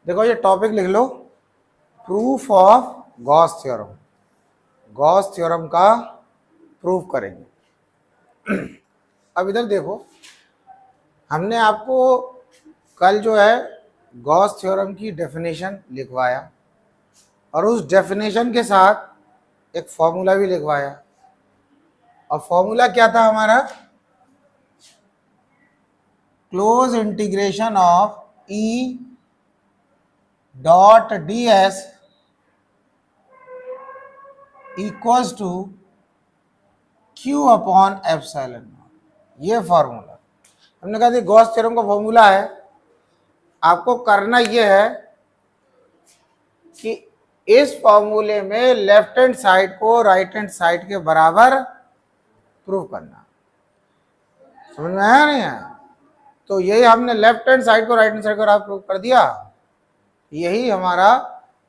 देखो ये टॉपिक लिख लो, proof of Gauss theorem. Gauss theorem का प्रूफ करेंगे। अब इधर देखो, हमने आपको कल जो है गॉस थ्योरम की डेफिनेशन लिखवाया और उस डेफिनेशन के साथ एक फॉर्मूला भी लिखवाया। और फॉर्मूला क्या था हमारा? Close integration of E dot d S equals to q upon epsilon. ये फॉर्मूला हमने कहा था गॉस थ्योरम का फॉर्मूला है। आपको करना ये है कि इस फॉर्मूले में लेफ्ट हैंड साइड को राइट हैंड साइड के बराबर प्रूव करना। समझ में आया नहीं आया? तो यही हमने लेफ्ट हैंड साइड को राइट हैंड साइड को बराबर प्रूव कर दिया। यही हमारा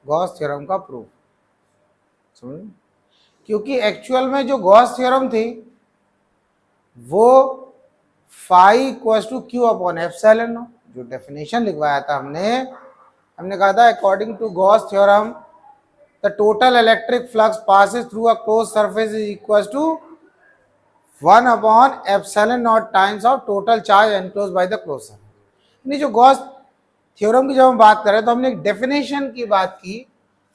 गॉस थ्योरम का प्रूफ। समझ? क्योंकि एक्चुअल में जो गॉस थ्योरम थी वो phi equals to q upon epsilon. जो डेफिनेशन लिखवाया था हमने कहा था according to Gauss theorem the total electric flux passes through a close surface is equals to 1 upon epsilon not times of total charge enclose by the close surface. जो Gauss theorem की जब हम बात करें तो हमने एक डेफिनेशन की बात की।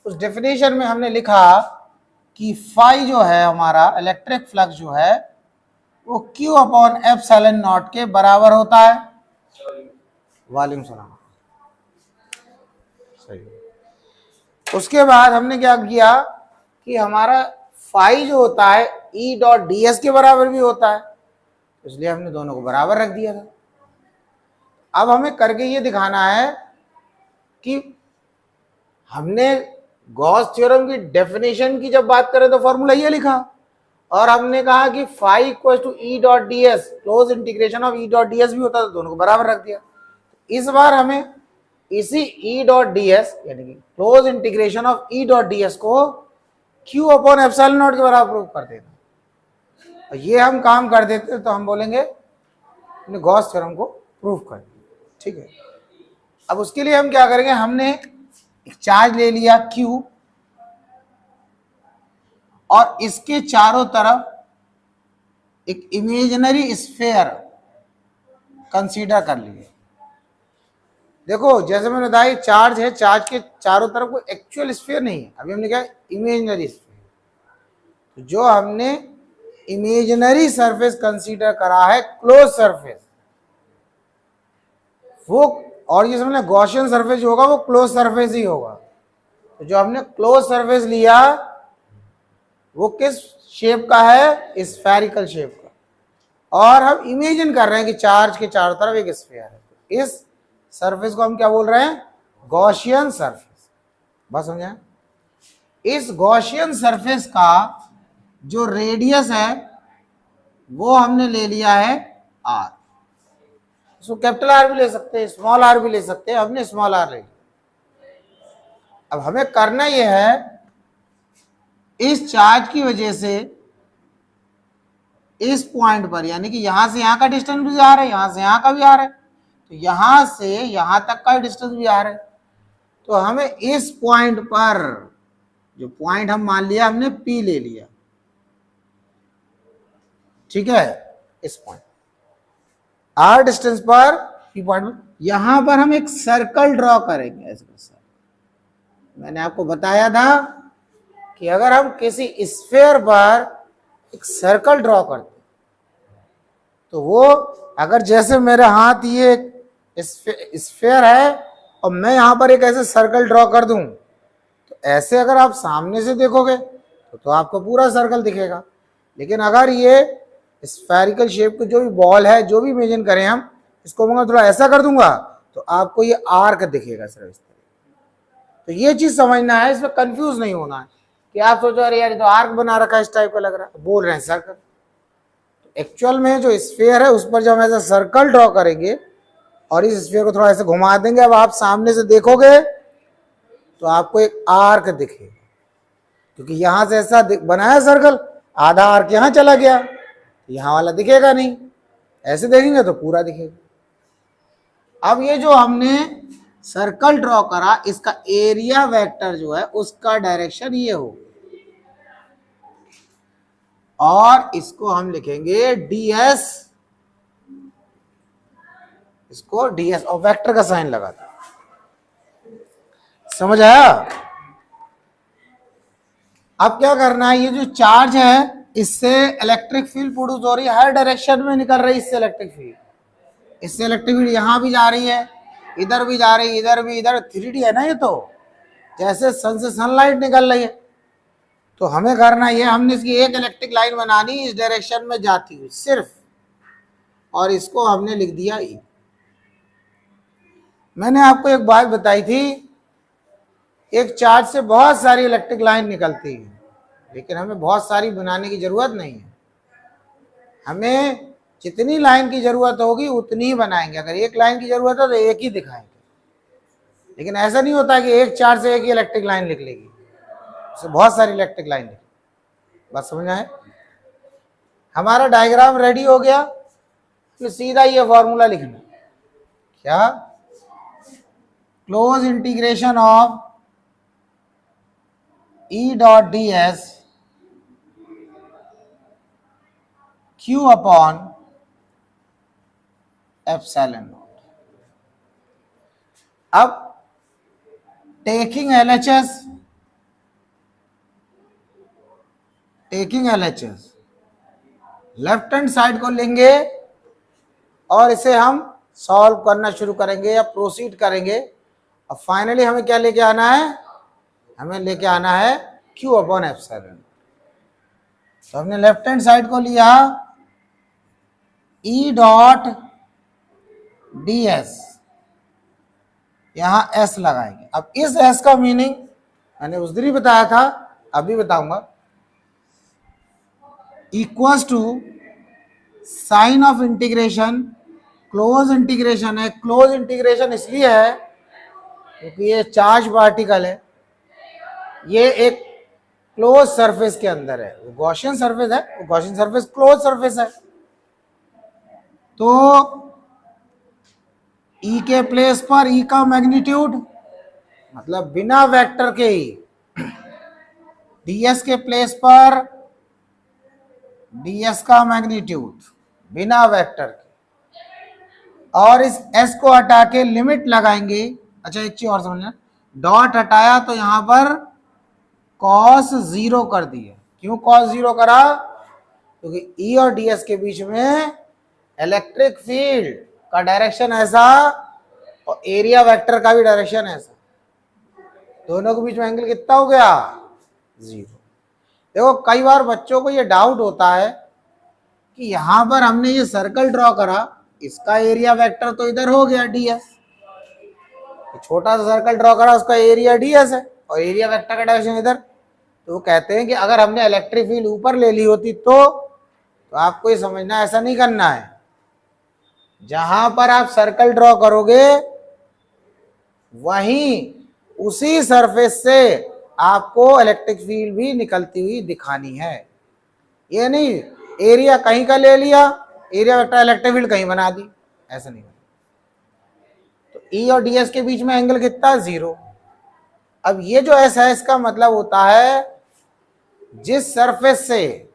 उस डेफिनेशन में हमने लिखा कि फाई जो है हमारा इलेक्ट्रिक फ्लक्स जो है वो क्यू अपॉन एप्सिलॉन नॉट के बराबर होता है। वालेकुम सलाम। सही। उसके बाद हमने क्या किया कि हमारा फाई जो होता है ई डॉट डी एस के बराबर भी होता है, इसलिए हमने दोनों को बराबर रख दिया था। अब हमें करके ये दिखाना है कि हमने गॉस थ्योरम की डेफिनेशन की जब बात करें तो फॉर्मूला ये लिखा और हमने कहा कि phi equal to E dot d S, close integration of E dot d S भी होता है, दोनों को बराबर रख दिया। इस बार हमें इसी ई डॉट डी एस यानी कि close integration of E dot d S को क्यू अपॉन एप्सिलॉन नॉट के बराबर प्रूव कर देना। ये हम काम कर देते तो हम बोलेंगे गॉस थ्योरम को प्रूव कर दिया। ठीक है। अब उसके लिए हम क्या करेंगे, हमने एक चार्ज ले लिया Q और इसके चारों तरफ एक इमेजिनरी स्फीयर कंसीडर कर लिए। देखो जैसे मैंने बताया चार्ज है, चार्ज के चारों तरफ कोई एक्चुअल स्फीयर नहीं है। अभी हमने क्या इमेजिनरी स्फीयर। तो जो हमने इमेजिनरी सरफेस कंसीडर करा है क्लोज सरफेस वो, और ये समझना गॉसियन सरफेस जो होगा वो क्लोज सरफेस ही होगा। तो जो हमने क्लोज सरफेस लिया वो किस शेप का है? स्फेरिकल शेप का। और हम इमेजिन कर रहे हैं कि चार्ज के चारों तरफ एक स्फीयर है। तो इस सरफेस को हम क्या बोल रहे हैं? Gaussian surface. बस समझे? इस गॉसियन सरफेस का जो रेडियस है वो हमने ले लिया है r। इसको कैपिटल आर भी ले सकते हैं, स्मॉल आर भी ले सकते हैं, हमने स्मॉल आर ले लिया। अब हमें करना यह है इस चार्ज की वजह से इस पॉइंट पर, यानी कि यहां से यहां का डिस्टेंस भी आ रहा है, यहां से यहां का भी आ रहा है, तो यहां से यहां तक का डिस्टेंस भी आ रहा है। तो हमें इस पॉइंट पर, जो पॉइंट हम मान लिया हमने P ले लिया, ठीक है, इस पॉइंट R डिस्टेंस पर P पॉइंट, यहां पर हम एक सर्कल ड्रॉ करेंगे। ऐसे मैंने आपको बताया था कि अगर हम किसी स्फीयर पर एक सर्कल ड्रॉ करते तो वो, अगर जैसे मेरे हाथ ये स्फीयर है और मैं यहां पर एक ऐसे सर्कल ड्रॉ कर दूं तो ऐसे अगर आप सामने से देखोगे तो आपको पूरा सर्कल दिखेगा। लेकिन अगर ये स्फेरिकल शेप की जो भी बॉल है, जो भी इमेजिन करें हम, इसको मैं थोड़ा ऐसा कर दूंगा तो आपको ये आर्क दिखेगा सिर्फ इस तरह। तो ये चीज समझना है, इसमें कंफ्यूज नहीं होना है कि आप सोचो अरे यार ये तो आर्क बना रखा है, इस टाइप का लग रहा है, बोल रहे हैं सर्कल। तो एक्चुअल में जो स्फीयर है उस पर जब हम ऐसा सर्कल ड्रॉ करेंगे और इस स्फीयर को थोड़ा ऐसे घुमा देंगे, अब आप सामने से देखोगे तो आपको एक आर्क दिखेगा, क्योंकि यहां से ऐसा बनाया सर्कल, आधा आर्क यहां चला गया, यहां वाला दिखेगा नहीं। ऐसे देखेंगे तो पूरा दिखेगा। अब ये जो हमने सर्कल ड्रॉ करा, इसका एरिया वेक्टर जो है उसका डायरेक्शन ये हो, और इसको हम लिखेंगे ds, इसको ds और वेक्टर का साइन लगा था। समझ आया? अब क्या करना है, ये जो चार्ज है इससे इलेक्ट्रिक फील्ड प्रोड्यूस हो रही है, हर डायरेक्शन में निकल रही है इससे इलेक्ट्रिक फील्ड, इससे इलेक्ट्रिक फील्ड यहां भी जा रही है, इधर भी जा रही है, इधर भी, इधर 3D है ना ये, तो जैसे सन से सनलाइट निकल रही है। तो हमें करना ये, हमने इसकी एक इलेक्ट्रिक लाइन बनानी इस डायरेक्शन में जाती हुई सिर्फ, और इसको हमने लिख दिया E। मैंने आपको एक बात बताई थी, एक चार्ज से बहुत सारी इलेक्ट्रिक लाइन निकलती है, लेकिन हमें बहुत सारी बनाने की जरूरत नहीं है, हमें जितनी लाइन की जरूरत होगी उतनी ही बनाएंगे। अगर एक लाइन की जरूरत है तो एक ही दिखाएंगे, लेकिन ऐसा नहीं होता कि एक चार्ज से एक ही इलेक्ट्रिक लाइन लिख लेगी, उससे बहुत सारी इलेक्ट्रिक लाइन लिख। बात समझ आए? हमारा डायग्राम रेडी हो गया, तो सीधा ये फॉर्मूला लिखना, क्या, close integration of E dot ds Q upon epsilon naught. अब taking LHS, left hand side को लेंगे और इसे हम सॉल्व करना शुरू करेंगे या प्रोसीड करेंगे, और फाइनली हमें क्या लेके आना है, हमें लेके आना है Q अपॉन एप्सिलॉन। तो हमने लेफ्ट हैंड साइड को लिया E डॉट ds, यहां S लगाएंगे। अब इस S का मीनिंग मैंने उस दिन ही बताया था, अभी बताऊंगा, equals to sign of integration, close integration है। क्लोज इंटीग्रेशन इसलिए है क्योंकि ये चार्ज पार्टिकल है, ये एक क्लोज सरफेस के अंदर है, वो गॉसियन सरफेस है, वो गॉसियन सरफेस क्लोज सरफेस है। तो E के प्लेस पर E का मैग्नीट्यूड, मतलब बिना वेक्टर के ही, ds के प्लेस पर ds का मैग्नीट्यूड बिना वेक्टर के, और इस s को हटा के लिमिट लगाएंगे। अच्छा एक चीज और समझना, डॉट हटाया तो यहां पर cos 0 कर दिया। क्यों cos 0 करा? क्योंकि E और ds के बीच में इलेक्ट्रिक फील्ड का डायरेक्शन ऐसा और एरिया वेक्टर का भी डायरेक्शन ऐसा, दोनों के बीच में एंगल कितना हो गया? 0। देखो कई बार बच्चों को ये डाउट होता है कि यहां पर हमने ये सर्कल ड्रॉ करा, इसका एरिया वेक्टर तो इधर हो गया ds, छोटा सा सर्कल ड्रॉ करा उसका एरिया ds है और एरिया वेक्टर का डायरेक्शन इधर। तो वो कहते हैं कि अगर हमने इलेक्ट्रिक फील्ड ऊपर ले ली होती तो आपको ये समझना, ऐसा नहीं करना है। जहां पर आप सर्कल ड्रॉ करोगे वहीं उसी सरफेस से आपको इलेक्ट्रिक फील्ड भी निकलती हुई दिखानी है। ये नहीं एरिया कहीं का ले लिया, एरिया वेक्टर इलेक्ट्रिक फील्ड कहीं बना दी, ऐसा नहीं। तो E और ds के बीच में एंगल कितना? 0। अब ये जो S है इसका मतलब होता है जिस सरफेस से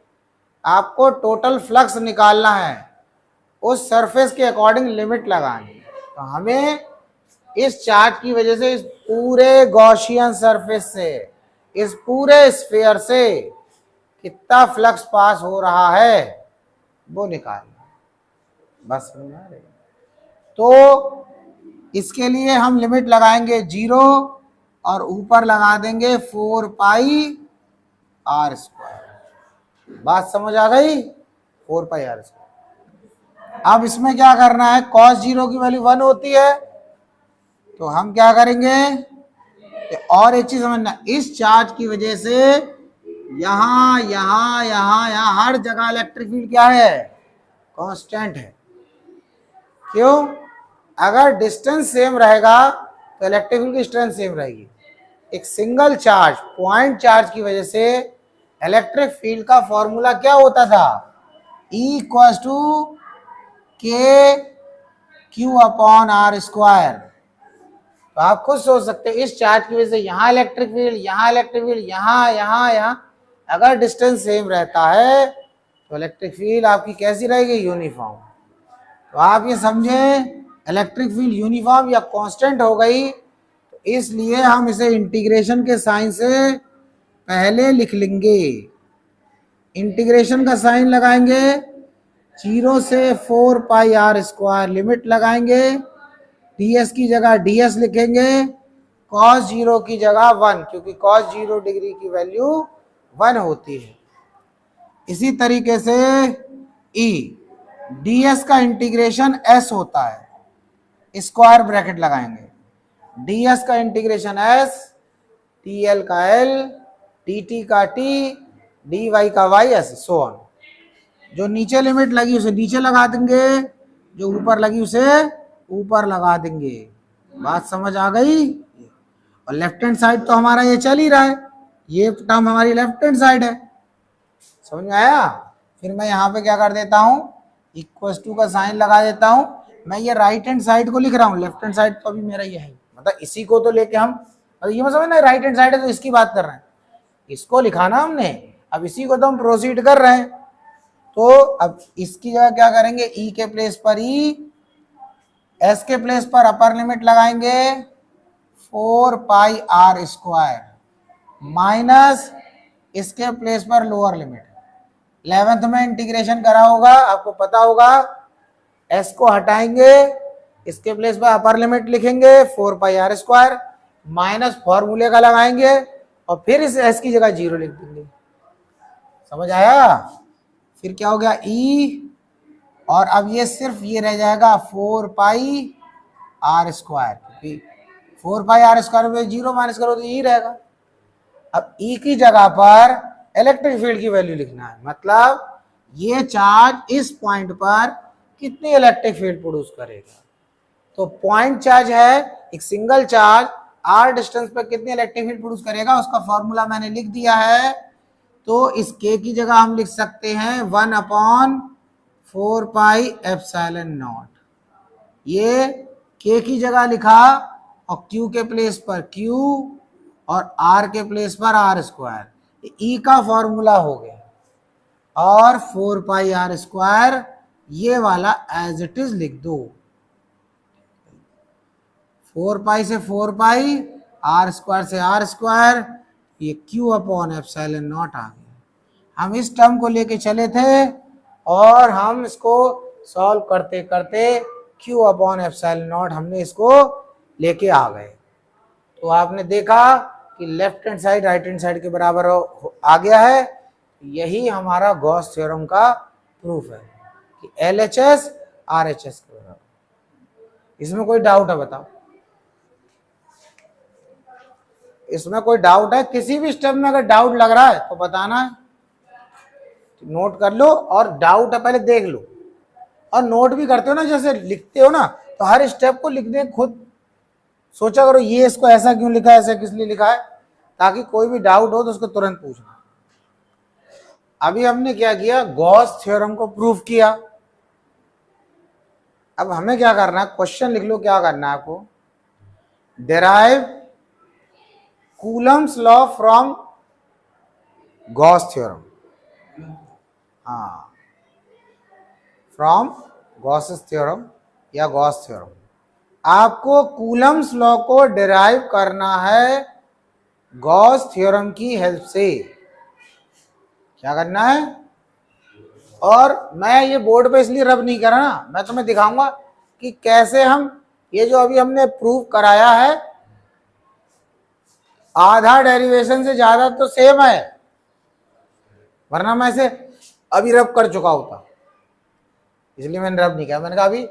आपको टोटल फ्लक्स निकालना है उस सरफेस के अकॉर्डिंग लिमिट लगानी। तो हमें इस चार्ज की वजह से इस पूरे गॉसियन सरफेस से, इस पूरे स्फीयर से कितना फ्लक्स पास हो रहा है वो निकालना। बस समझ आ रही? तो इसके लिए हम लिमिट लगाएंगे 0 और ऊपर लगा देंगे 4 पाई r स्क्वायर। बात समझ आ गई? 4 पाई r स्क्वायर। अब इसमें क्या करना है, cos 0 की वैल्यू 1 होती है, तो हम क्या करेंगे, और एक चीज समझना, इस चार्ज की वजह से यहां यहां यहां यहां हर जगह इलेक्ट्रिक फील्ड क्या है? कांस्टेंट है। क्यों? अगर डिस्टेंस सेम रहेगा तो इलेक्ट्रिक फील्ड की स्ट्रेंथ सेम रहेगी। एक सिंगल चार्ज, पॉइंट चार्ज की वजह से इलेक्ट्रिक फील्ड का फॉर्मूला क्या होता था? E equals to k q upon r square. तो आप खुद सोच सकते हैं इस चार्ज की वजह से यहाँ इलेक्ट्रिक फील्ड, यहाँ इलेक्ट्रिक फील्ड, यहाँ यहाँ यहाँ, अगर डिस्टेंस सेम रहता है तो इलेक्ट्रिक फील्ड आपकी कैसी रहेगी, यूनिफॉर्म। तो आप ये समझें इलेक्ट्रिक फील्ड यूनिफॉर्म या कांस्टेंट हो गई, तो इसलिए हम इसे इंटीग्रेशन के साइन से पहले लिख लेंगे। इंटीग्रेशन का साइन लगाएंगे, 0 से 4 पाई आर स्क्वायर लिमिट लगाएंगे, ds की जगह ds लिखेंगे, cos 0 की जगह 1, क्योंकि cos 0 डिग्री की वैल्यू 1 होती है। इसी तरीके से e ds का इंटीग्रेशन s होता है, स्क्वायर ब्रैकेट लगाएंगे, ds का इंटीग्रेशन s, tl का l, dt का t, dy का y, ऐसे सो ऑन। जो नीचे लिमिट लगी उसे नीचे लगा देंगे, जो ऊपर लगी उसे ऊपर लगा देंगे। बात समझ आ गई। और लेफ्ट हैंड साइड तो हमारा ये चल ही रहा है, ये टर्म हमारी लेफ्ट हैंड साइड है, समझ में आया। फिर मैं यहाँ पे क्या कर देता हूँ, इक्वल टू का साइन लगा देता हूँ। मैं ये राइट हैंड साइड को लिख रहा हूँ, लेफ्ट हैंड साइड तो अभी मेरा ये है, मतलब इसी को तो लेके हम, ये मैं समझ ना राइट हैंड साइड है तो इसकी बात कर रहे हैं, इसको लिखा ना हमने, अब इसी को तो हम प्रोसीड कर रहे हैं। तो अब इसकी जगह क्या करेंगे, ई के प्लेस पर ई, एस के प्लेस पर अपर लिमिट लगाएंगे 4 पाई आर स्क्वायर, माइनस इसके प्लेस पर लोअर लिमिट। 11th में इंटीग्रेशन करा होगा, आपको पता होगा, एस को हटाएंगे, इसके प्लेस पर अपर लिमिट लिखेंगे 4 पाई आर स्क्वायर, माइनस फॉर्मूले का लगाएंगे और फिर इस एस की जगह 0 लिख देंगे। समझ आया। फिर क्या हो गया, ई, और अब ये सिर्फ ये रह जाएगा 4 पाई आर स्क्वायर, क्योंकि 4 पाई आर स्क्वायर में 0 माइनस करो तो ई रहेगा। अब ई की जगह पर इलेक्ट्रिक फील्ड की वैल्यू लिखना है, मतलब ये चार्ज इस पॉइंट पर कितनी इलेक्ट्रिक फील्ड प्रोड्यूस करेगा। तो पॉइंट चार्ज है, एक सिंगल चार्ज आर डिस्टेंस पर कितनी इलेक्ट्रिक फील्ड प्रोड्यूस करेगा, उसका फॉर्मूला मैंने लिख दिया है। तो इस k की जगह हम लिख सकते हैं 1/4 पाई एप्सिलॉन नॉट। ये k की जगह लिखा और q के प्लेस पर q और r के प्लेस पर r स्क्वायर, e का फॉर्मूला हो गया। और 4 पाई आर स्क्वायर ये वाला एज इट इज लिख दो, 4 पाई से 4 पाई, आर स्क्वायर से आर स्क्वायर, ये q अपॉन एप्सिलॉन नॉट आ गया। हम इस टर्म को लेके चले थे और हम इसको सॉल्व करते करते q अपॉन एप्सिलॉन नॉट हमने इसको लेके आ गए। तो आपने देखा कि left hand side right hand side के बराबर आ गया है। यही हमारा गॉस थ्योरम का प्रूफ है कि LHS RHS के बराबर। इसमें कोई डाउट है बताओ, इसमें कोई डाउट है? किसी भी स्टेप में अगर डाउट लग रहा है तो बताना है, नोट कर लो, और डाउट है पहले देख लो, और नोट भी करते हो ना, जैसे लिखते हो ना, तो हर स्टेप को लिखने खुद सोचा करो, ये इसको ऐसा क्यों लिखा है, ऐसा किस लिए लिखा है, ताकि कोई भी डाउट हो तो उसको तुरंत पूछना। अभी हमने क्या किया, गॉस थ्योरम को प्रूफ किया। अब हमें क्या करना है, क्वेश्चन लिख लो क्या करना है आपको, derive Coulomb's law from Gauss theorem. हाँ, फ्रॉम गॉसेस थ्योरम या गॉस थ्योरम। आपको कूलम्स लॉ को डिराइव करना है गॉस थ्योरम की हेल्प से। क्या करना है, और मैं ये बोर्ड पे इसलिए रब नहीं कर रहा ना, मैं तुम्हें दिखाऊंगा कि कैसे हम ये जो अभी हमने प्रूव कराया है, आधा डेरिवेशन से ज्यादा तो सेम है, वरना मैं इसे अभी रब कर चुका होता, इसलिए मैंने रब नहीं किया। मैंने कहा अभी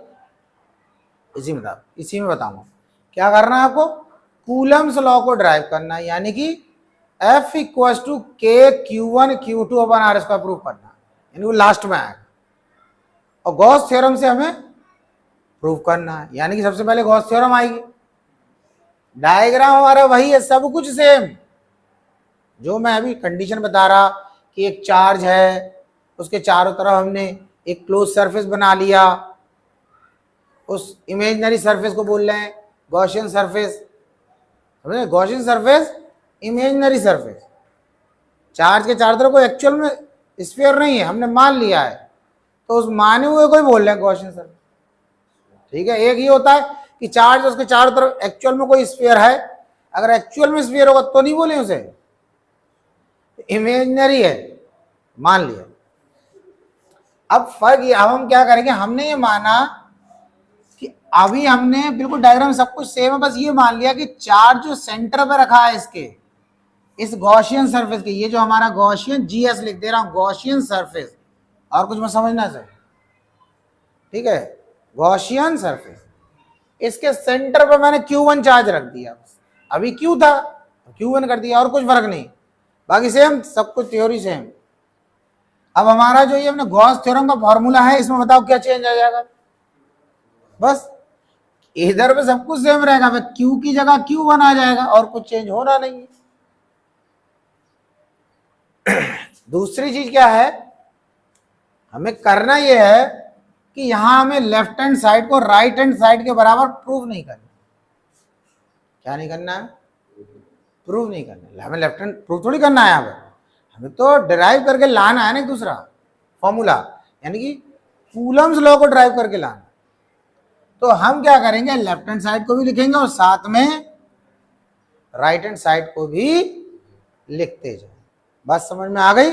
इसी में बताऊंगा। क्या करना है आपको, कूलम्स लॉ को ड्राइव करना है, यानी कि F इक्वल टू के Q1 Q2 upon are square prove करना है, यानी वो लास्ट में आएगा। और गॉस थ्योरम से हमें प्रूव करना है, यानी कि सबसे पहले गॉस थ्योरम आएगी। डायग्राम हमारा वही है, सब कुछ सेम। जो मैं अभी कंडीशन बता रहा कि एक चार्ज है, उसके चारों तरफ हमने एक क्लोज सरफेस बना लिया, उस इमेजिनरी सरफेस को बोल रहे हैं गॉसियन सरफेस। समझे, Gaussian surface imaginary surface, charge के चारों तरफ कोई एक्चुअल में स्फीयर नहीं है, हमने मान लिया है, तो उस माने हुए को ही बोल रहे हैं गॉसियन सरफेस। ठीक है, एक ये होता है कि चार्ज उसके चारों तरफ एक्चुअल में कोई स्फीयर है, अगर एक्चुअल में स्फीयर होगा तो नहीं बोले उसे, इमेजिनरी है, मान लिया। अब फर्क ये, अब हम क्या करेंगे, हमने ये माना कि अभी हमने बिल्कुल डायग्राम सब कुछ सेम है, बस ये मान लिया कि चार्ज जो सेंटर पे रखा है इसके, इस गॉसियन सरफेस के, ये जो हमारा गॉसियन, जीएस लिख दे रहा हूं, गॉसियन सरफेस, और कुछ मत समझना सर, ठीक है, गॉसियन सरफेस, इसके सेंटर पे मैंने Q1 चार्ज रख दिया, अभी Q था Q1 कर दिया, और कुछ फर्क नहीं, बाकी सेम, सब कुछ थ्योरी सेम। अब हमारा जो ये हमने गॉस थ्योरम का फॉर्मूला है, इसमें बताओ क्या चेंज आ जाएगा, बस इधर पे सब कुछ सेम रहेगा, Q की जगह Q1 आ जाएगा, और कुछ चेंज होना नहीं है। दूसरी चीज क्या है, हमें करना यह है कि यहां हमें लेफ्ट हैंड साइड को राइट हैंड साइड के बराबर प्रूव नहीं करना। क्या नहीं करना है, प्रूव नहीं करना है, हमें लेफ्ट हैंड प्रूव थोड़ी करना है, हमें तो डिराइव करके लाना है ना दूसरा फॉर्मूला, यानी कि कूलम्स लॉ को ड्राइव करके लाना। तो हम क्या करेंगे, लेफ्ट हैंड साइड को भी लिखेंगे और साथ में राइट हैंड साइड को भी लिखते जाए। बात समझ में आ गई?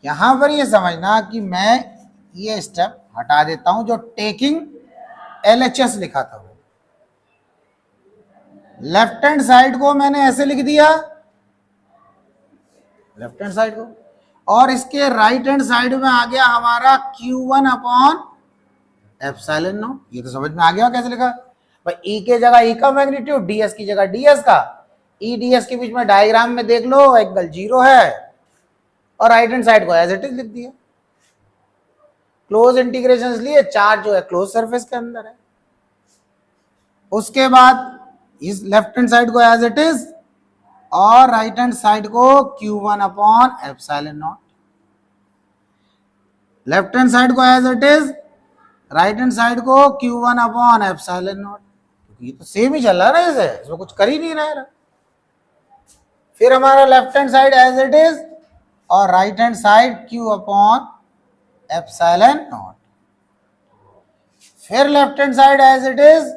यहां पर ये समझना कि मैं ये स्टेप हटा देता हूं जो टेकिंग LHS लिखा था, लेफ्ट हैंड साइड को मैंने ऐसे लिख दिया, लेफ्ट हैंड साइड को, और इसके राइट हैंड साइड में आ गया हमारा Q1 अपॉन एप्सिलॉन नॉट। ये तो समझ में आ गया कैसे लिखा भाई, E के जगह E का मैग्नीट्यूड, DS की जगह DS का, E DS के बीच में डायग्राम में देख लो एंगल 0 है, और राइट हैंड साइड को एज इट इज लिख दिया। क्लोज इंटीग्रेशन इसलिए चार्ज जो है क्लोज सरफेस के अंदर है। उसके बाद इस लेफ्ट हैंड साइड को एज इट इज, और राइट हैंड साइड को Q1 upon epsilon naught, left hand side को as it is, right hand side को Q1 अपॉन एप्सिलॉन नॉट, क्योंकि ये तो सेम ही चल रहा है ना, जैसे इसमें कुछ कर ही नहीं रहा। फिर हमारा left hand side as it is, और right hand side Q upon epsilon naught, फिर left hand side as it is,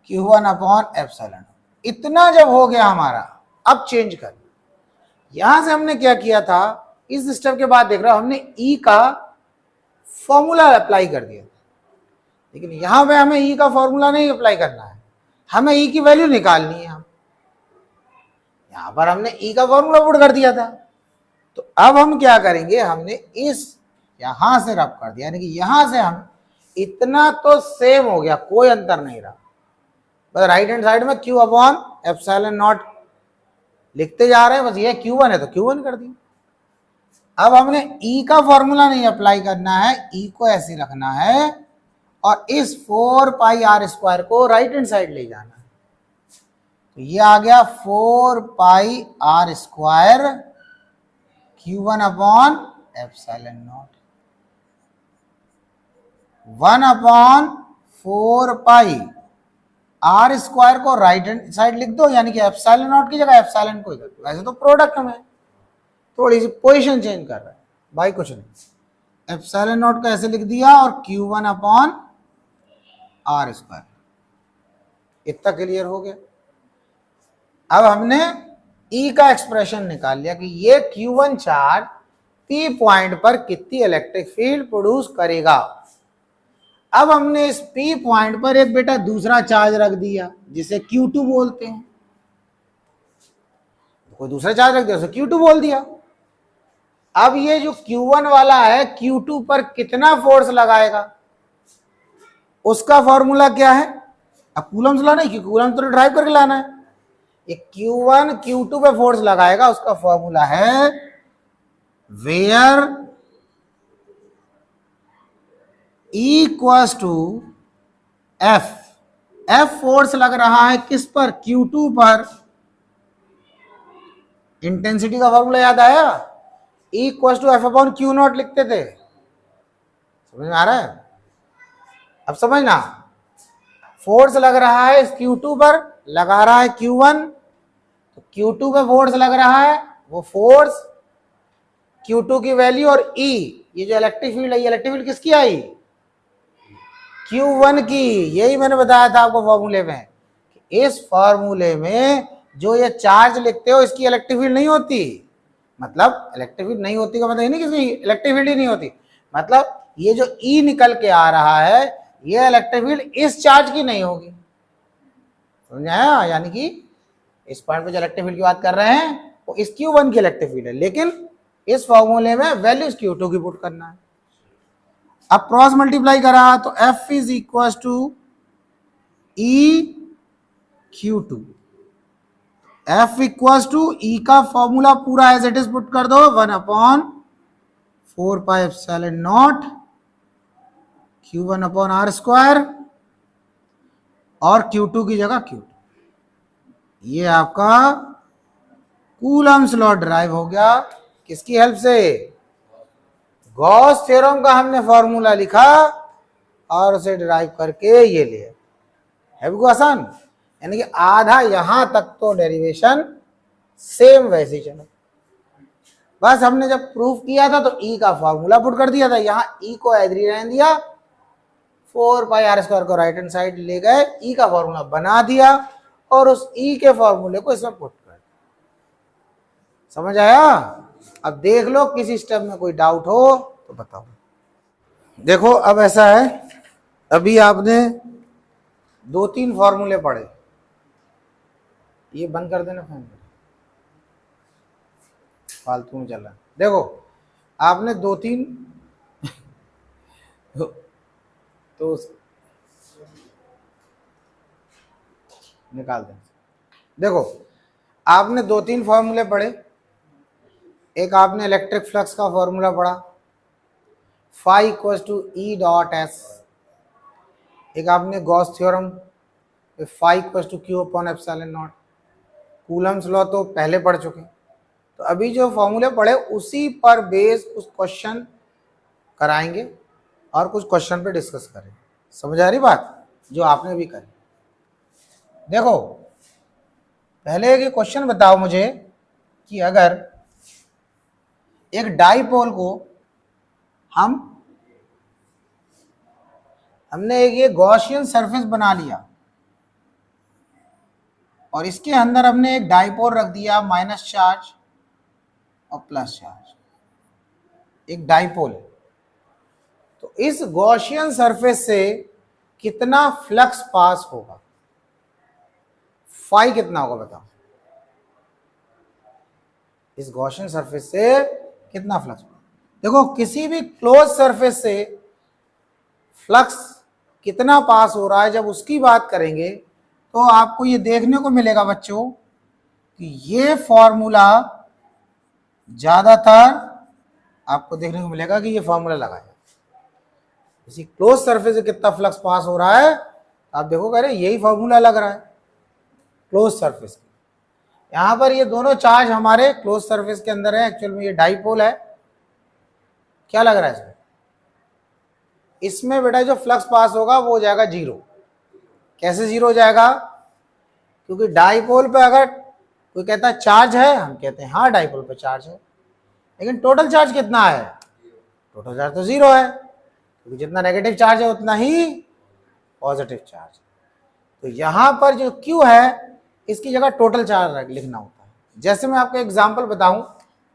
Q1 upon epsilon. इतना जब हो गया हमारा, अब चेंज कर, यहां से हमने क्या किया था, इस स्टेप के बाद देख रहा हूं हमने E का फॉर्मूला अप्लाई कर दिया, लेकिन यहां पे हमें E का फॉर्मूला नहीं अप्लाई करना है, हमें E की वैल्यू निकालनी है। हम यहां पर हमने E का फॉर्मूला पुट कर दिया था, तो अब हम क्या करेंगे, हमने इस यहां से रब कर दिया, यानी कि यहां से हम इतना तो सेम हो गया, कोई अंतर नहीं रहा, बस राइट हैंड साइड में Q अपॉन एप्सिलॉन नॉट लिखते जा रहे हैं, बस ये Q1 है तो Q1 कर दिया। अब हमने E का फॉर्मूला नहीं अप्लाई करना है, E को ऐसे रखना है, और इस 4 पाई R स्क्वायर को राइट हैंड साइड ले जाना है, तो ये आ गया 4 पाई R square Q1 upon epsilon not, 1 upon 4 pi R square को राइट हैंड साइड लिख दो, यानी कि एप्सिलॉन नॉट की जगह एप्सिलॉन को इधर, वैसे तो प्रोडक्ट में थोड़ी सी पोजीशन चेंज कर रहा है भाई, कुछ नहीं, एप्सिलॉन नॉट को ऐसे लिख दिया, और Q1 अपॉन R स्क्वायर, इतना क्लियर हो गया। अब हमने E का एक्सप्रेशन निकाल लिया कि ये Q1 चार्ज P पॉइंट पर कितनी इलेक्ट्रिक फील्ड प्रोड्यूस करेगा। अब हमने इस P पॉइंट पर एक बेटा दूसरा चार्ज रख दिया जिसे Q2 बोलते हैं, कोई दूसरा चार्ज रख दिया उसे Q2 बोल दिया। अब ये जो Q1 वाला है Q2 पर कितना फोर्स लगाएगा, उसका फॉर्मूला क्या है, अब कूलम्स लॉ नहीं, क्योंकि कूलम्स तो ड्राइव करके लाना है, ये Q1 Q2 पे फोर्स लगाएगा, उसका फॉर्मूला है where equals to F, F force लग रहा है किस पर, Q2 पर, इंटेंसिटी का फॉर्मूला याद आया, equals to F upon Q not लिखते थे, समझ में आ रहा है, अब समझना, फोर्स लग रहा है इस Q2 पर, लगा रहा है Q1, तो Q2 पे फोर्स लग रहा है, वो फोर्स Q2 की वैल्यू और E, ये जो इलेक्ट्रिक फील्ड है, ये इलेक्ट्रिक फील्ड किसकी आई? Q1 की। यही मैंने बताया था आपको फॉर्मूले में, इस फॉर्मूले में जो ये चार्ज लिखते हो इसकी इलेक्ट्रिक फील्ड नहीं होती। मतलब इलेक्ट्रिक फील्ड नहीं होती का मतलब ये नहीं कि इसकी इलेक्ट्रिक फील्ड ही नहीं होती, मतलब ये जो E निकल के आ रहा है ये इलेक्ट्रिक फील्ड इस चार्ज की नहीं होगी। समझ आया? यानी कि इस पॉइंट पे जो इलेक्ट्रिक फील्ड की बात कर रहे हैं वो इस Q1 की इलेक्ट्रिक फील्ड है, लेकिन इस फॉर्मूले में वैल्यू इस Q2 की पुट करना है। अब क्रॉस मल्टीप्लाई करा तो F is equal to E Q2, F equal to E का फॉर्मूला पूरा एज इट इज पुट कर दो, 1/4πε0 Q1/r², और Q2 की जगह Q2। ये आपका कूलम्स लॉ ड्राइव हो गया। किसकी हेल्प से? गॉस थ्योरम का हमने फॉर्मूला लिखा और उसे ड्राइव करके ये लिए। है बिल्कुल आसान, यानी कि आधा यहां तक तो डेरिवेशन सेम वैसे ही चला, बस हमने जब प्रूफ किया था तो E का फॉर्मूला पुट कर दिया था, यहाँ E को एग्री रहने दिया, 4πr² को राइट हैंड साइड ले गए, E का फॉर्मूला बना दिया और उस E के फॉर्मूले को इसमें पुट कर। समझ आया? अब देख लो किसी स्टेप में कोई डाउट हो तो बताओ। देखो अब ऐसा है, अभी आपने 2-3 फॉर्मूले पढ़े, ये बंद कर देना फोन, फालतू में चल रहा है। देखो आपने 2-3 तो निकाल दें। देखो आपने 2-3 फॉर्मूले पढ़े, एक आपने इलेक्ट्रिक फ्लक्स का फॉर्मूला पढ़ा, phi = E.S, एक आपने Gauss theorem, phi = Q/ε0, Coulomb's law तो पहले पढ़ चुके। तो अभी जो फॉर्मूले पढ़े उसी पर बेस कुछ क्वेश्चन कराएंगे और कुछ क्वेश्चन पे डिस्कस करेंगे। समझ आ रही बात जो आपने भी करी? देखो पहले एक क्वेश्चन बताओ मुझे कि अगर एक डाइपोल को हमने एक ये गॉसियन सरफेस बना लिया और इसके अंदर हमने एक डाइपोल रख दिया, माइनस चार्ज और प्लस चार्ज, एक डाइपोल। तो इस गॉसियन सरफेस से कितना फ्लक्स पास होगा? फाई कितना होगा बताओ? इस गॉसियन सरफेस से कितना फ्लक्स? देखो किसी भी क्लोज सरफेस से फ्लक्स कितना पास हो रहा है जब उसकी बात करेंगे तो आपको ये देखने को मिलेगा बच्चों कि ये फॉर्मूला ज्यादातर आपको देखने को मिलेगा कि ये फॉर्मूला लगाया किसी क्लोज सरफेस से कितना फ्लक्स पास हो रहा है, आप देखोगे अरे यही फॉर्मूला लग रहा है क्लोज सरफेस। यहां पर ये दोनों चार्ज हमारे क्लोज सरफेस के अंदर है, एक्चुअल में ये डाइपोल है। क्या लग रहा है इसमें? इसमें बेटा जो फ्लक्स पास होगा वो हो जाएगा 0। कैसे 0 हो जाएगा? क्योंकि डाइपोल पे अगर कोई कहता है चार्ज है, हम कहते हैं हाँ डाइपोल पे चार्ज है, लेकिन टोटल चार्ज कितना है? टोटल चार्ज तो 0 है, क्योंकि जितना नेगेटिव चार्ज है उतना ही पॉजिटिव चार्ज। तो यहां पर जो Q है इसकी जगह टोटल चार्ज लिखना होता है। जैसे मैं आपको एग्जांपल बताऊं,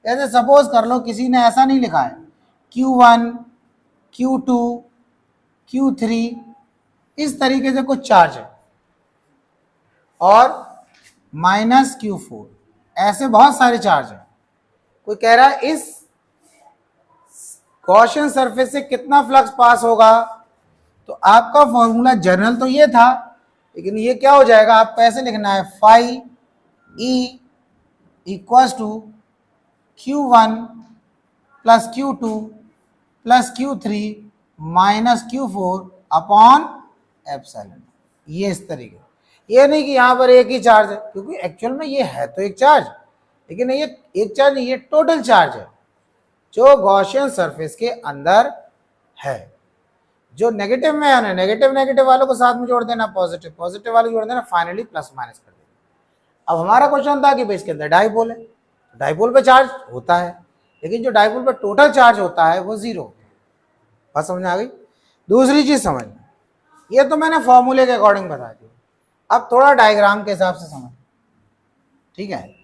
जैसे सपोज कर लो किसी ने ऐसा नहीं लिखा है Q1, Q2, Q3, इस तरीके से कुछ चार्ज है और -Q4, ऐसे बहुत सारे चार्ज हैं। कोई कह रहा है इस गॉसियन सरफेस से कितना फ्लक्स पास होगा, तो आपका फॉर्मूला जनरल तो ये था, लेकिन ये क्या हो जाएगा? आपको ऐसे लिखना है phi E = Q1 + Q2 + Q3 - Q4/ε। ये इस तरीके, ये नहीं कि यहां पर एक ही चार्ज है, क्योंकि एक्चुअल में ये है तो एक चार्ज, लेकिन ये एक चार्ज नहीं, ये टोटल चार्ज है जो गॉसियन सरफेस के अंदर है। जो नेगेटिव में है नेगेटिव नेगेटिव वालों को साथ में जोड़ देना, पॉजिटिव पॉजिटिव वालों को जोड़ देना, फाइनली प्लस माइनस कर देना। अब हमारा क्वेश्चन था कि भाई इसके अंदर डाइपोल है, डाइपोल पे चार्ज होता है, लेकिन जो डाइपोल पे टोटल चार्ज होता है वो 0। बात समझ में आ गई। दूसरी चीज समझना, ये तो मैंने फॉर्मूले के अकॉर्डिंग बता दी, अब थोड़ा डायग्राम के हिसाब से समझ, ठीक है।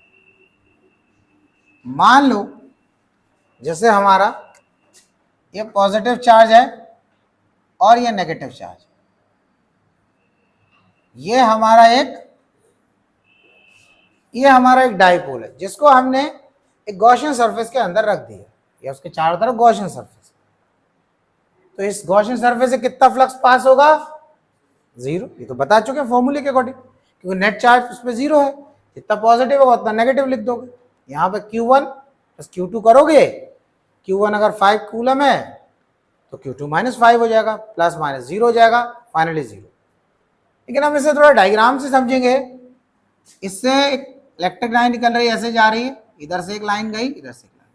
मान लो जैसे हमारा ये पॉजिटिव चार्ज है और ये नेगेटिव चार्ज, ये हमारा एक डाइपोल है जिसको हमने एक गॉसियन सरफेस के अंदर रख दिया, या उसके चारों तरफ गॉसियन सरफेस। तो इस गॉसियन सरफेस से कितना फ्लक्स पास होगा? 0। ये तो बता चुके फॉर्मूले के अकॉर्डिंग, क्योंकि नेट चार्ज उस पर 0 है, जितना पॉजिटिव होगा उतना नेगेटिव लिख दोगे। यहाँ पे Q1 प्लस Q2 करोगे, Q1 अगर 5 कूलम है तो Q2 -5 हो जाएगा, प्लस माइनस 0 हो जाएगा, फाइनली 0। लेकिन हम इसे थोड़ा डायग्राम से समझेंगे। इससे एक इलेक्ट्रिक लाइन निकल रही है, ऐसे जा रही है, इधर से एक लाइन गई, इधर से एक लाइन।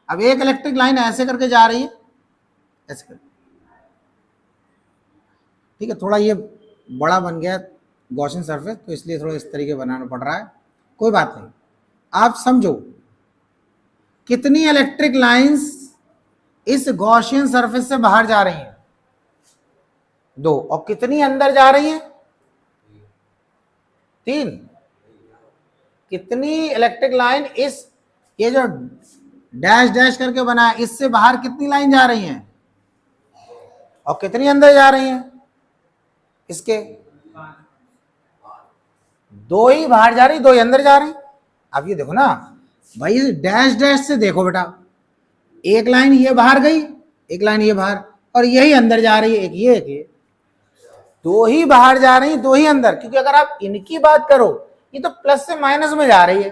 अब एक इलेक्ट्रिक लाइन ऐसे करके जा रही है, ऐसे करके, ठीक है। थोड़ा ये बड़ा बन गया गॉसियन सरफेस, तो इसलिए थोड़ा इस तरीके बनाना पड़ रहा है, कोई बात नहीं। आप समझो कितनी इलेक्ट्रिक लाइंस इस गॉसियन सरफेस से बाहर जा रही हैं? 2। और कितनी अंदर जा रही हैं? 3। कितनी इलेक्ट्रिक लाइन इस ये जो डैश डैश करके बना है इससे बाहर कितनी लाइन जा रही हैं? और कितनी अंदर जा रही हैं? इसके 2 ही बाहर जा रही, 2 ही अंदर जा रही। अब ये देखो ना भाई, डैश डैश से देखो बेटा, एक लाइन ये बाहर गई, एक लाइन ये बाहर, और यही अंदर जा रही है, एक ये 2 ही बाहर जा रही, 2 ही अंदर। क्योंकि अगर आप इनकी बात करो, ये तो प्लस से माइनस में जा रही है।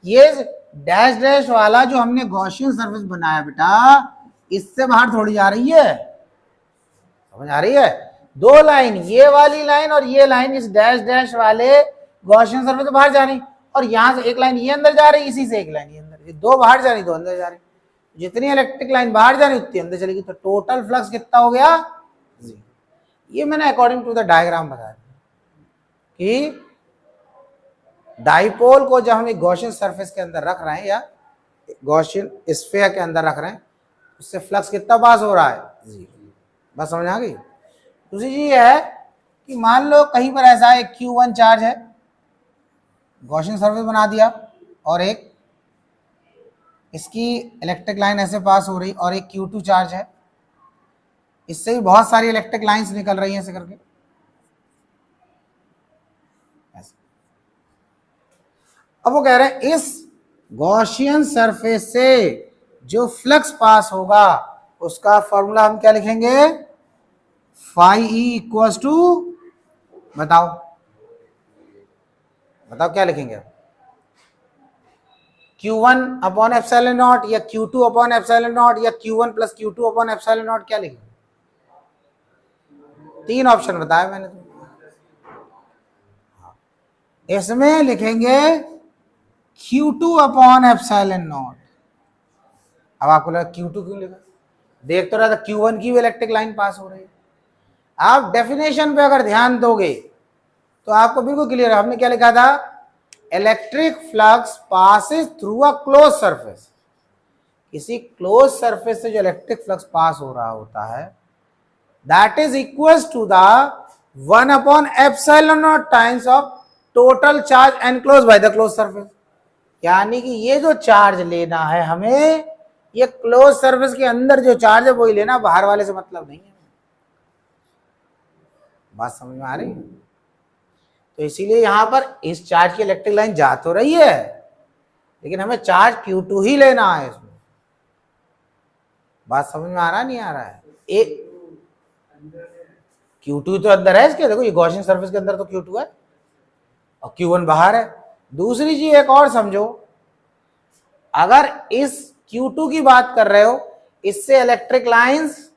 ये डैश डैश वाला जो हमने गॉसियन सरफेस बनाया बेटा, इससे बाहर थोड़ी जा रही है, समझ आ रही है? 2 लाइन, ये वाली लाइन और ये लाइन इस डैश डैश वाले गॉसियन सरफेस से बाहर जा रही, और यहां से एक लाइन ये अंदर जा रही, इसी से एक लाइन ये अंदर, ये 2 बाहर जा रही, 2 अंदर जा रही। जितनी इलेक्ट्रिक लाइन बाहर जा रही उतनी अंदर चलेगी, तो टोटल फ्लक्स कितना हो गया? 0। ये मैंने अकॉर्डिंग टू द डायग्राम बताया कि डाइपोल को जब हम एक गॉसियन सरफेस के अंदर रख रहे हैं या गॉसियन स्फीयर के अंदर रख रहे हैं, उससे फ्लक्स कितना पास हो रहा है? 0। बस समझ आ गई। दूसरी चीज ये है कि मान लो कहीं पर ऐसा है Q1 चार्ज है, गॉसियन सरफेस बना दिया, और एक इसकी इलेक्ट्रिक लाइन ऐसे पास हो रही, और एक Q2 चार्ज है, इससे भी बहुत सारी इलेक्ट्रिक लाइंस निकल रही हैं ऐसे करके, ऐसे। अब वो कह रहे हैं इस गॉसियन सरफेस से जो फ्लक्स पास होगा उसका फॉर्मूला हम क्या लिखेंगे? फाई ई इक्वल्स टू, बताओ क्या लिखेंगे? Q1 अपॉन एप्सिलॉन नॉट, या Q2 अपॉन एप्सिलॉन नॉट, या Q1 plus Q2 upon epsilon not, क्या लिखेंगे? 3 ऑप्शन बताया मैंने तो। इसमें लिखेंगे Q2 अपॉन एप्सिलॉन नॉट। अब आपको लगा Q2 क्यों लिखा? देख तो रहा था Q1 की भी इलेक्ट्रिक लाइन पास हो रही है। आप डेफिनेशन पे अगर ध्यान दोगे तो आपको बिल्कुल क्लियर है। हमने क्या लिखा था? Electric flux passes through a close surface. किसी क्लोज सरफेस से जो इलेक्ट्रिक फ्लक्स पास हो रहा होता है, that is equals to the 1 upon epsilon not times of total charge enclose by the close surface. यानी कि ये जो चार्ज लेना है हमें, ये क्लोज सरफेस के अंदर जो चार्ज है वही लेना, बाहर वाले से मतलब नहीं है। बात समझ में आ रही है? तो इसीलिए यहां पर इस चार्ज की इलेक्ट्रिक लाइन जा तो रही है, लेकिन हमें चार्ज Q2 ही लेना है इसमें। बात समझ में आ रहा नहीं आ रहा है? एक Q2 तो अंदर है इसके, देखो ये गॉसियन सरफेस के अंदर तो Q2 है और Q1 बाहर है। दूसरी चीज एक और समझो, अगर इस Q2 की बात कर रहे हो, इससे इलेक्ट्रिक लाइंस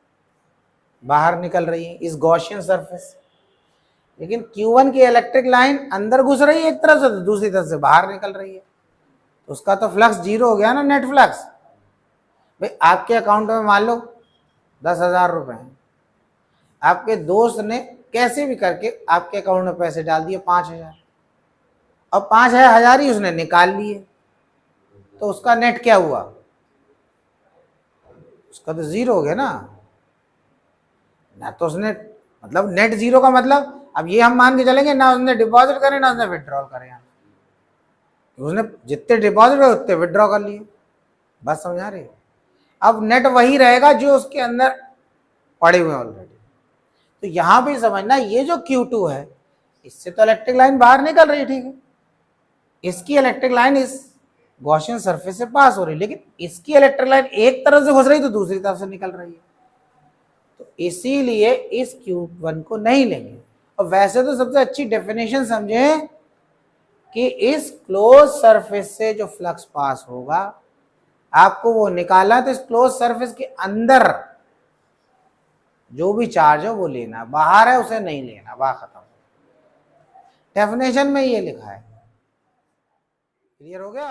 बाहर निकल रही है इस गॉसियन सरफेस, लेकिन Q1 की इलेक्ट्रिक लाइन अंदर घुस रही है एक तरफ से, तो दूसरी तरफ से बाहर निकल रही है, तो उसका तो फ्लक्स 0 हो गया ना, नेट फ्लक्स। भाई आपके अकाउंट में मान लो 10,000 रुपए हैं, आपके दोस्त ने कैसे भी करके आपके अकाउंट में पैसे डाल दिए 5,000, और 5,000 ही उसने निकाल लिए, तो उसका नेट क्या हुआ? उसका तो जीरो हो गया ना तो उसने, मतलब नेट जीरो का मतलब अब ये हम मान के चलेंगे ना उसने डिपॉजिट करे ना उसने विड्रॉल करे, उसने जितने डिपॉजिट हुए उतने विड्रॉ कर लिए। बस समझा रहे? अब नेट वही रहेगा जो उसके अंदर पड़े हुए ऑलरेडी। तो यहां भी समझना, ये जो Q2 है इससे तो इलेक्ट्रिक लाइन बाहर निकल रही है, ठीक है, इसकी इलेक्ट्रिक लाइन इस गॉसियन सरफेस से पास हो रही है, लेकिन इसकी इलेक्ट्रिक लाइन एक तरफ से घुस रही तो दूसरी तरफ से निकल रही है, तो इसीलिए इस Q1 को नहीं लेंगे। और वैसे तो सबसे अच्छी डेफिनेशन समझे कि इस क्लोज सरफेस से जो फ्लक्स पास होगा आपको वो निकालना, तो इस क्लोज सरफेस के अंदर जो भी चार्ज है वो लेना, बाहर है उसे नहीं लेना, बात खत्म। डेफिनेशन में ये लिखा है। क्लियर हो गया?